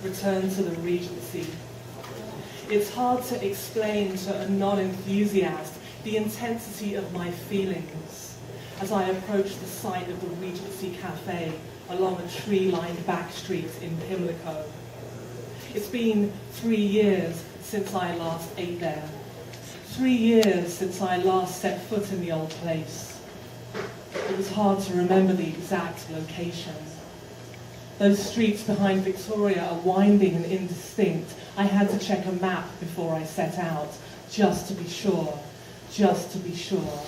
return to the Regency. It's hard to explain to a non-enthusiast the intensity of my feelings as I approach the site of the Regency Cafe along a tree-lined back street in Pimlico. It's been 3 years since I last ate there. 3 years since I last set foot in the old place. It was hard to remember the exact location. Those streets behind Victoria are winding and indistinct. I had to check a map before I set out, just to be sure, just to be sure.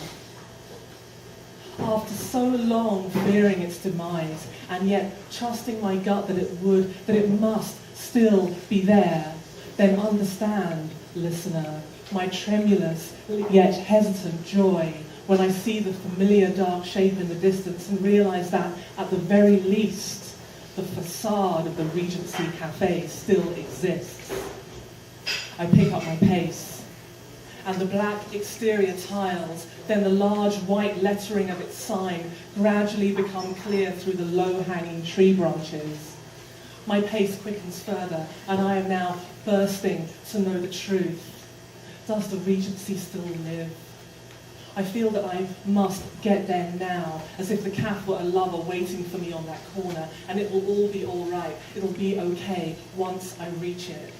After so long fearing its demise, and yet trusting my gut that it must still be there, then understand, listener, my tremulous yet hesitant joy when I see the familiar dark shape in the distance and realize that, at the very least, the facade of the Regency Cafe still exists. I pick up my pace, and the black exterior tiles, then the large white lettering of its sign, gradually become clear through the low-hanging tree branches. My pace quickens further, and I am now bursting to know the truth. Does the Regency still live? I feel that I must get there now, as if the calf were a lover waiting for me on that corner, and it will all be all right. It'll be okay once I reach it.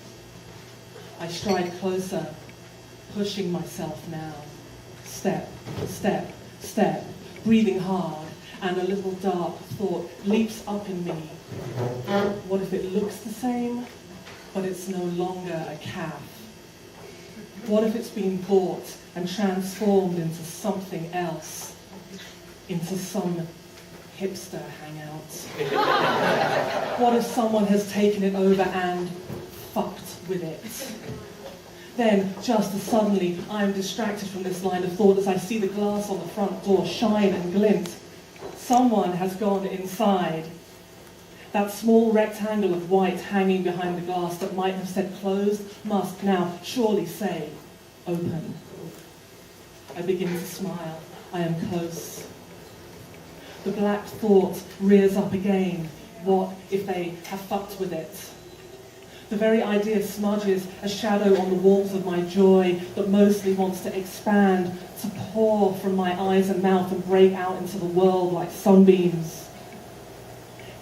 I stride closer, pushing myself now. Step, step, step, breathing hard, and a little dark thought leaps up in me. What if it looks the same, but it's no longer a calf? What if it's been bought and transformed into something else, into some hipster hangout? What if someone has taken it over and fucked with it? Then, just as suddenly, I am distracted from this line of thought as I see the glass on the front door shine and glint. Someone has gone inside. That small rectangle of white hanging behind the glass that might have said closed must now surely say open. I begin to smile. I am close. The black thought rears up again. What if they have fucked with it? The very idea smudges a shadow on the walls of my joy that mostly wants to expand, to pour from my eyes and mouth and break out into the world like sunbeams.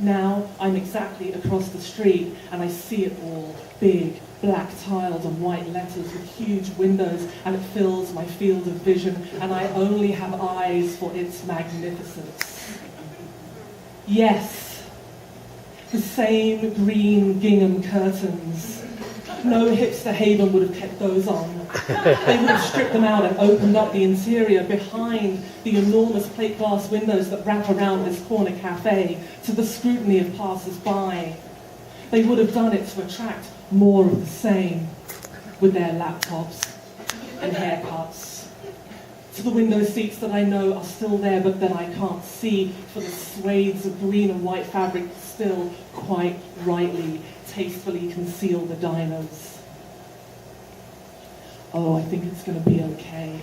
Now I'm exactly across the street and I see it all, big, black tiles and white letters with huge windows, and it fills my field of vision, and I only have eyes for its magnificence. Yes, the same green gingham curtains. No hipster haven would have kept those on. They would have stripped them out and opened up the interior behind the enormous plate glass windows that wrap around this corner cafe to the scrutiny of passers-by. They would have done it to attract more of the same, with their laptops and haircuts. To the window seats that I know are still there but that I can't see for the swathes of green and white fabric that still, quite rightly, tastefully conceal the diners. Oh, I think it's going to be okay.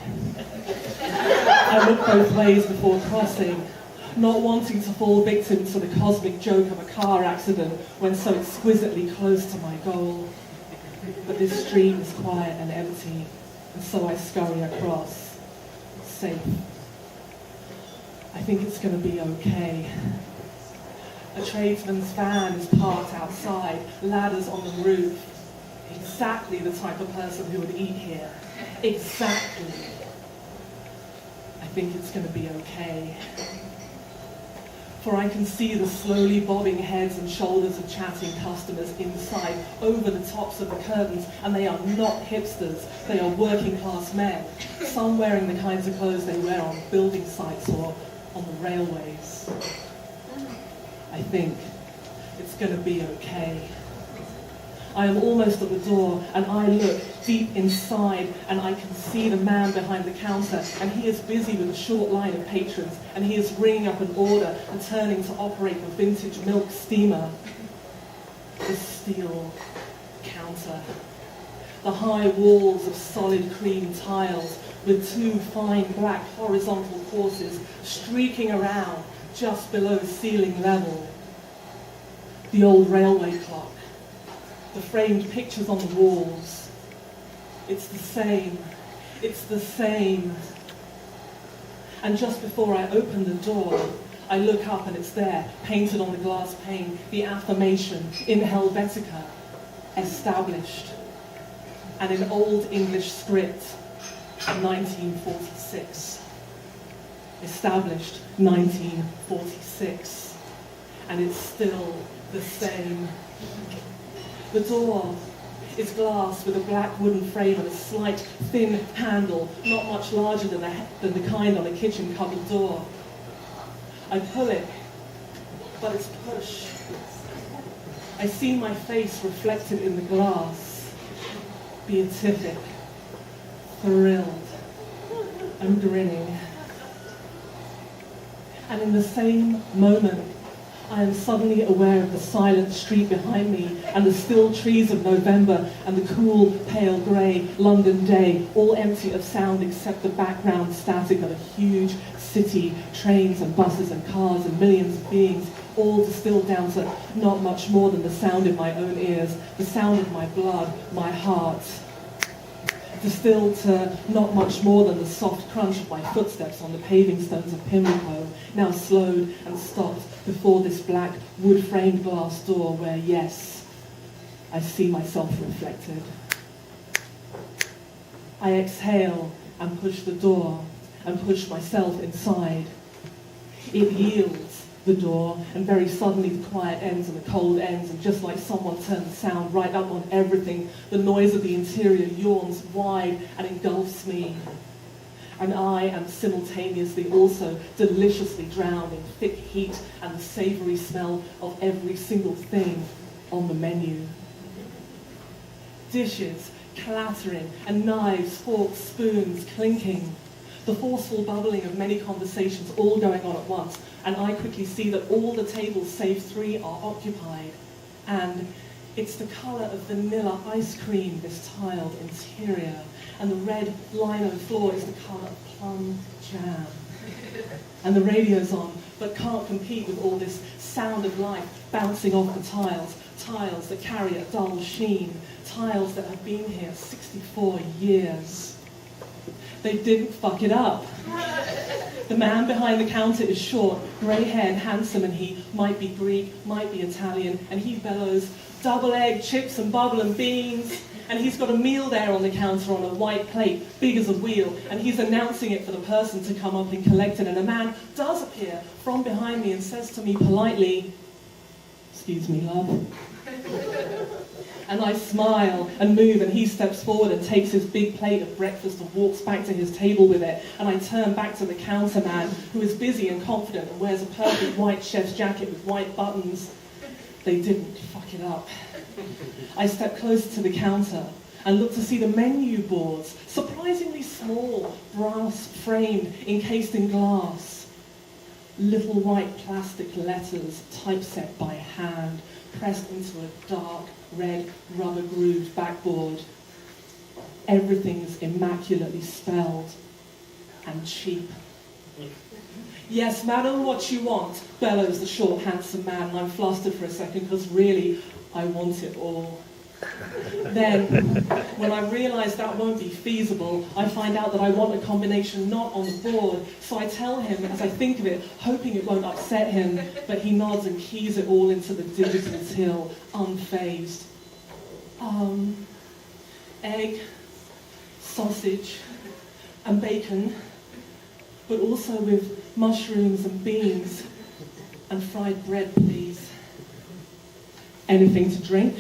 I look both ways before crossing, not wanting to fall victim to the cosmic joke of a car accident when so exquisitely close to my goal. But this street is quiet and empty, and so I scurry across, safe. I think it's going to be okay. A tradesman's van is parked outside, ladders on the roof. Exactly the type of person who would eat here. Exactly. I think it's going to be okay. For I can see the slowly bobbing heads and shoulders of chatting customers inside, over the tops of the curtains, and they are not hipsters, they are working class men, some wearing the kinds of clothes they wear on building sites or on the railways. I think it's going to be okay. I am almost at the door, and I look deep inside, and I can see the man behind the counter, and he is busy with a short line of patrons, and he is ringing up an order and turning to operate the vintage milk steamer. The steel counter. The high walls of solid cream tiles with two fine black horizontal courses streaking around just below ceiling level. The old railway clock, the framed pictures on the walls. It's the same. It's the same. And just before I open the door, I look up and it's there, painted on the glass pane, the affirmation in Helvetica, established. And in Old English script, 1946. Established 1946. And it's still the same. The door is glass with a black wooden frame and a slight thin handle, not much larger than the kind on a kitchen cupboard door. I pull it, but it's push. I see my face reflected in the glass, beatific, thrilled. I'm grinning. And in the same moment, I am suddenly aware of the silent street behind me and the still trees of November and the cool, pale grey London day, all empty of sound except the background static of a huge city, trains and buses and cars and millions of beings, all distilled down to not much more than the sound in my own ears, the sound of my blood, my heart. Distilled to not much more than the soft crunch of my footsteps on the paving stones of Pimlico, now slowed and stopped before this black wood-framed glass door where, yes, I see myself reflected. I exhale and push the door and push myself inside. It yields, the door, and very suddenly the quiet ends and the cold ends, and just like someone turned the sound right up on everything, the noise of the interior yawns wide and engulfs me. And I am simultaneously also deliciously drowned in thick heat and the savoury smell of every single thing on the menu. Dishes clattering and knives, forks, spoons clinking. The forceful bubbling of many conversations all going on at once, and I quickly see that all the tables save 3 are occupied. And it's the colour of vanilla ice cream, this tiled interior, and the red lino floor is the colour of plum jam. And the radio's on, but can't compete with all this sound of life bouncing off the tiles, tiles that carry a dull sheen, tiles that have been here 64 years. They didn't fuck it up. The man behind the counter is short, grey-haired, handsome, and he might be Greek, might be Italian, and he bellows, double egg, chips and bubble and beans. And he's got a meal there on the counter on a white plate, big as a wheel, and he's announcing it for the person to come up and collect it. And a man does appear from behind me and says to me politely, "Excuse me, love." And I smile and move, and he steps forward and takes his big plate of breakfast and walks back to his table with it. And I turn back to the counter man, who is busy and confident and wears a perfect white chef's jacket with white buttons. They didn't fuck it up. I step closer to the counter and look to see the menu boards, surprisingly small, brass framed, encased in glass. Little white plastic letters typeset by hand, pressed into a dark red rubber grooved backboard. Everything's immaculately spelled and cheap. "Yes, madam, what you want?" bellows the short, handsome man, and I'm flustered for a second because really, I want it all. Then, when I realise that won't be feasible, I find out that I want a combination not on the board, so I tell him as I think of it, hoping it won't upset him, but he nods and keys it all into the digital till, unfazed. Egg, sausage, and bacon, but also with mushrooms and beans, and fried bread, please. Anything to drink?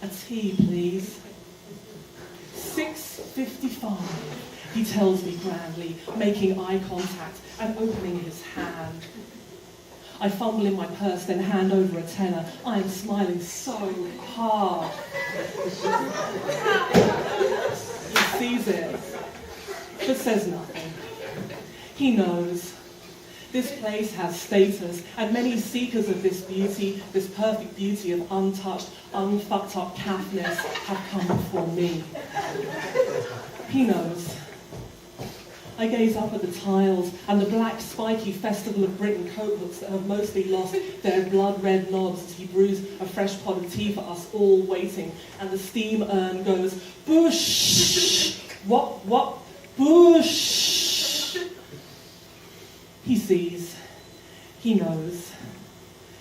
A tea, please. $6.55, he tells me grandly, making eye contact and opening his hand. I fumble in my purse, then hand over a tenner. I am smiling so hard. He sees it, but says nothing. He knows. This place has status, and many seekers of this beauty, this perfect beauty of untouched, unfucked up calfness, have come before me. He knows. I gaze up at the tiles and the black spiky Festival of Britain coat hooks that have mostly lost their blood-red knobs as he brews a fresh pot of tea for us all waiting, and the steam urn goes, "Bush! What? Bush!" He sees. He knows.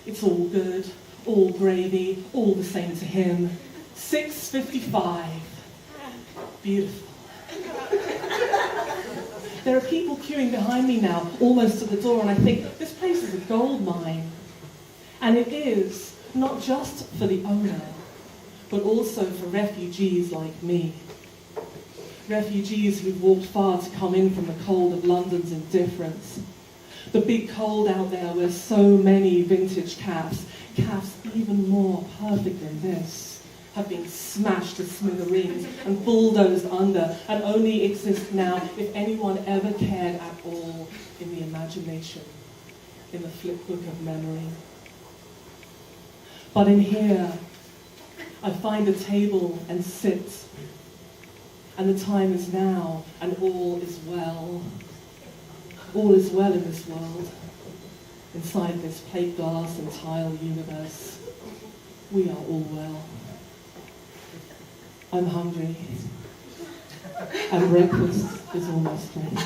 It's all good, all gravy, all the same to him. 6:55. Beautiful. There are people queuing behind me now, almost at the door, and I think, this place is a gold mine. And it is, not just for the owner, but also for refugees like me. Refugees who've walked far to come in from the cold of London's indifference. The big cold out there where so many vintage calves even more perfect than this, have been smashed to smithereens and bulldozed under, and only exist now if anyone ever cared at all in the imagination, in the flipbook of memory. But in here, I find a table and sit, and the time is now, and all is well. All is well in this world, inside this plate glass and tile universe. We are all well. I'm hungry, and breakfast is almost ready.